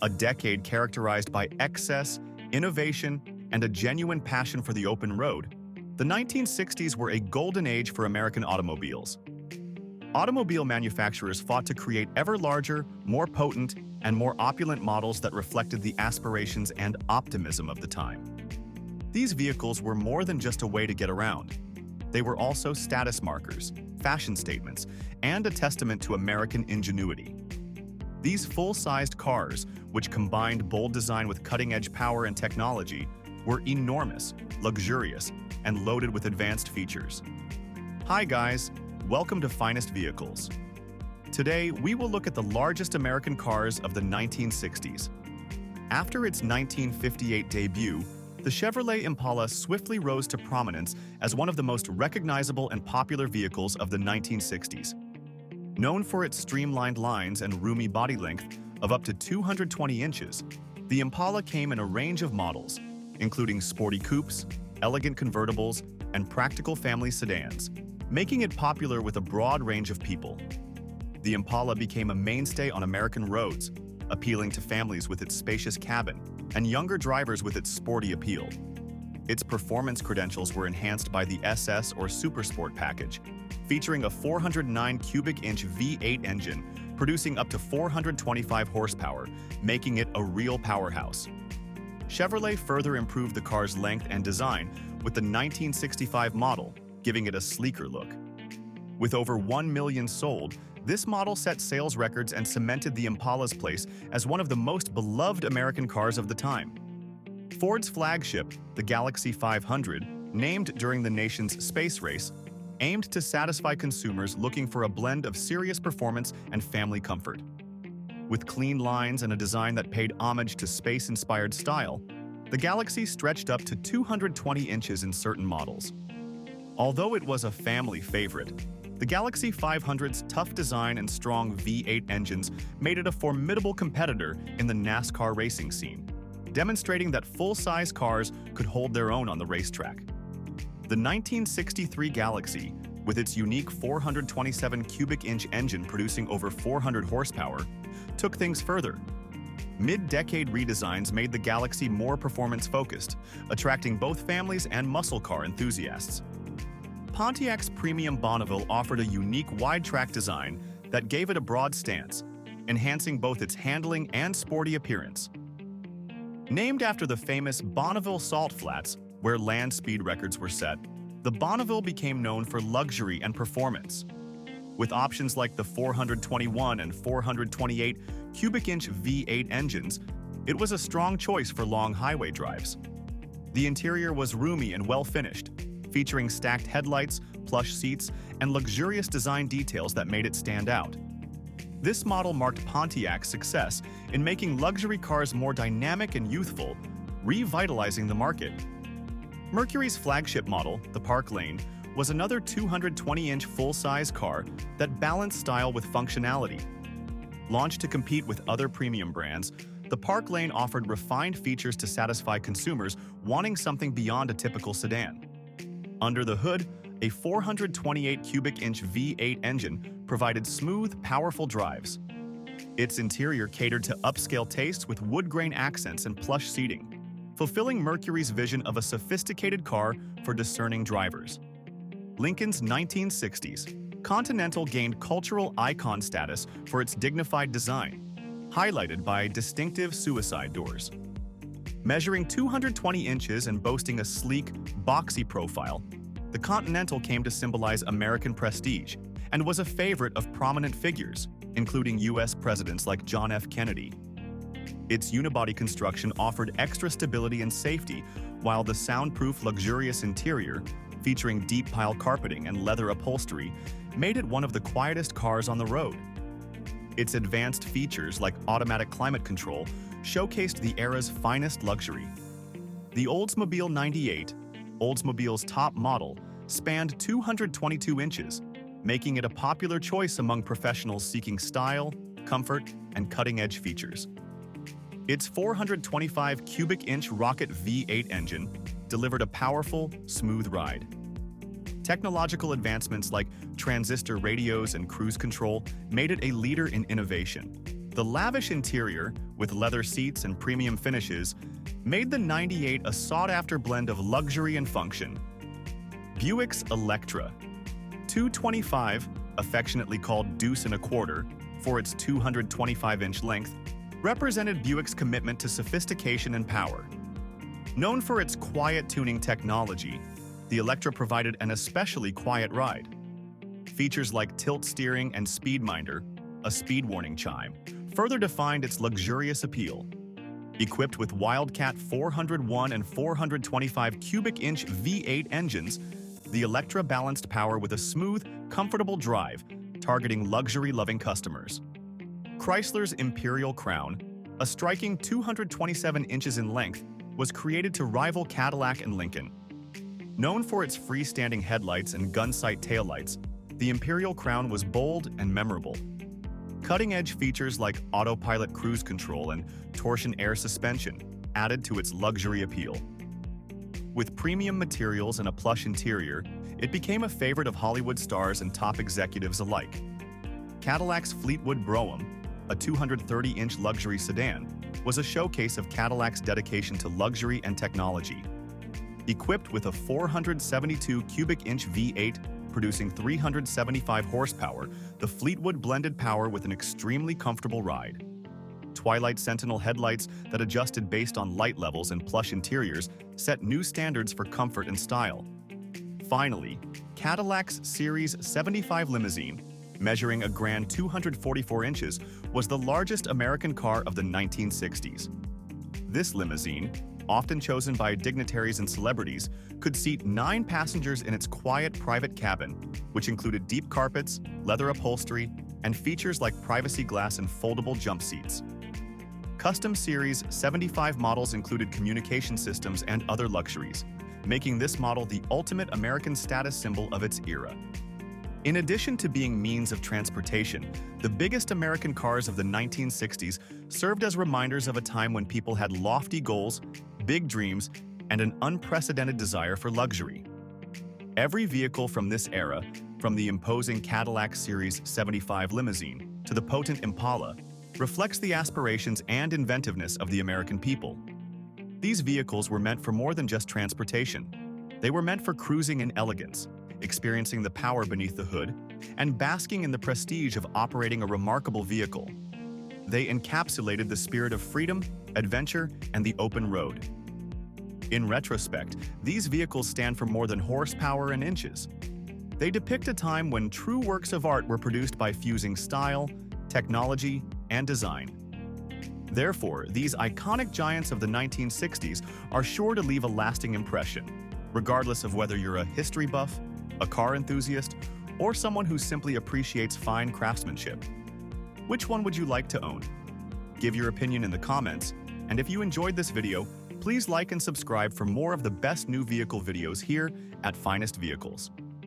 a decade characterized by excess, innovation, and a genuine passion for the open road. The 1960s were a golden age for American automobiles. Automobile manufacturers fought to create ever larger, more potent, and more opulent models that reflected the aspirations and optimism of the time. These vehicles were more than just a way to get around. They were also status markers, fashion statements, and a testament to American ingenuity. These full-sized cars, which combined bold design with cutting-edge power and technology, were enormous, luxurious, and loaded with advanced features. Hi guys, welcome to Finest Vehicles. Today, we will look at the largest American cars of the 1960s. After its 1958 debut, the Chevrolet Impala swiftly rose to prominence as one of the most recognizable and popular vehicles of the 1960s. Known for its streamlined lines and roomy body length of up to 220 inches, the Impala came in a range of models, including sporty coupes, elegant convertibles, and practical family sedans, making it popular with a broad range of people. The Impala became a mainstay on American roads, appealing to families with its spacious cabin and younger drivers with its sporty appeal. Its performance credentials were enhanced by the SS or Super Sport package, featuring a 409 cubic inch V8 engine producing up to 425 horsepower, making it a real powerhouse. Chevrolet further improved the car's length and design with the 1965 model, giving it a sleeker look. With over 1 million sold, this model set sales records and cemented the Impala's place as one of the most beloved American cars of the time. Ford's flagship, the Galaxie 500, named during the nation's space race, aimed to satisfy consumers looking for a blend of serious performance and family comfort. With clean lines and a design that paid homage to space-inspired style, the Galaxie stretched up to 220 inches in certain models. Although it was a family favorite, the Galaxie 500's tough design and strong V8 engines made it a formidable competitor in the NASCAR racing scene, demonstrating that full-size cars could hold their own on the racetrack. The 1963 Galaxie, with its unique 427 cubic inch engine producing over 400 horsepower, took things further. Mid-decade redesigns made the Galaxie more performance-focused, attracting both families and muscle car enthusiasts. Pontiac's premium Bonneville offered a unique wide-track design that gave it a broad stance, enhancing both its handling and sporty appearance. Named after the famous Bonneville Salt Flats, where land speed records were set, the Bonneville became known for luxury and performance. With options like the 421 and 428 cubic inch V8 engines, it was a strong choice for long highway drives. The interior was roomy and well-finished, featuring stacked headlights, plush seats, and luxurious design details that made it stand out. This model marked Pontiac's success in making luxury cars more dynamic and youthful, revitalizing the market. Mercury's flagship model, the Park Lane, was another 220-inch full-size car that balanced style with functionality. Launched to compete with other premium brands, the Park Lane offered refined features to satisfy consumers wanting something beyond a typical sedan. Under the hood, a 428 cubic inch V8 engine provided smooth, powerful drives. Its interior catered to upscale tastes with wood grain accents and plush seating, fulfilling Mercury's vision of a sophisticated car for discerning drivers. Lincoln's 1960s, Continental gained cultural icon status for its dignified design, highlighted by distinctive suicide doors. Measuring 220 inches and boasting a sleek, boxy profile, the Continental came to symbolize American prestige and was a favorite of prominent figures, including U.S. presidents like John F. Kennedy. Its unibody construction offered extra stability and safety, while the soundproof, luxurious interior, featuring deep pile carpeting and leather upholstery, made it one of the quietest cars on the road. Its advanced features like automatic climate control showcased the era's finest luxury. The Oldsmobile 98, Oldsmobile's top model, spanned 222 inches, making it a popular choice among professionals seeking style, comfort, and cutting-edge features. Its 425 cubic inch rocket V8 engine delivered a powerful, smooth ride. Technological advancements like transistor radios and cruise control made it a leader in innovation, The lavish interior, with leather seats and premium finishes, made the 98 a sought-after blend of luxury and function. Buick's Electra 225, affectionately called Deuce and a Quarter for its 225-inch length, represented Buick's commitment to sophistication and power. Known for its quiet tuning technology, the Electra provided an especially quiet ride. Features like tilt steering and speedminder, a speed warning chime, further defined its luxurious appeal. Equipped with Wildcat 401 and 425 cubic-inch V8 engines, the Electra balanced power with a smooth, comfortable drive, targeting luxury-loving customers. Chrysler's Imperial Crown, a striking 227 inches in length, was created to rival Cadillac and Lincoln. Known for its freestanding headlights and gun-sight taillights, the Imperial Crown was bold and memorable. Cutting-edge features like autopilot cruise control and torsion air suspension added to its luxury appeal. With premium materials and a plush interior, it became a favorite of Hollywood stars and top executives alike. Cadillac's Fleetwood Brougham, a 230-inch luxury sedan, was a showcase of Cadillac's dedication to luxury and technology. Equipped with a 472 cubic-inch V8 producing 375 horsepower, the Fleetwood blended power with an extremely comfortable ride. Twilight Sentinel headlights that adjusted based on light levels and plush interiors set new standards for comfort and style. Finally, Cadillac's Series 75 Limousine, measuring a grand 244 inches, was the largest American car of the 1960s. This limousine, often chosen by dignitaries and celebrities, could seat 9 passengers in its quiet private cabin, which included deep carpets, leather upholstery, and features like privacy glass and foldable jump seats. Custom Series 75 models included communication systems and other luxuries, making this model the ultimate American status symbol of its era. In addition to being means of transportation, the biggest American cars of the 1960s served as reminders of a time when people had lofty goals, big dreams, and an unprecedented desire for luxury. Every vehicle from this era, from the imposing Cadillac Series 75 limousine to the potent Impala, reflects the aspirations and inventiveness of the American people. These vehicles were meant for more than just transportation. They were meant for cruising in elegance, experiencing the power beneath the hood, and basking in the prestige of operating a remarkable vehicle. They encapsulated the spirit of freedom, adventure, and the open road. In retrospect, these vehicles stand for more than horsepower and inches. They depict a time when true works of art were produced by fusing style, technology, and design. Therefore, these iconic giants of the 1960s are sure to leave a lasting impression, regardless of whether you're a history buff, a car enthusiast, or someone who simply appreciates fine craftsmanship. Which one would you like to own? Give your opinion in the comments, and if you enjoyed this video, please like and subscribe for more of the best new vehicle videos here at Finest Vehicles.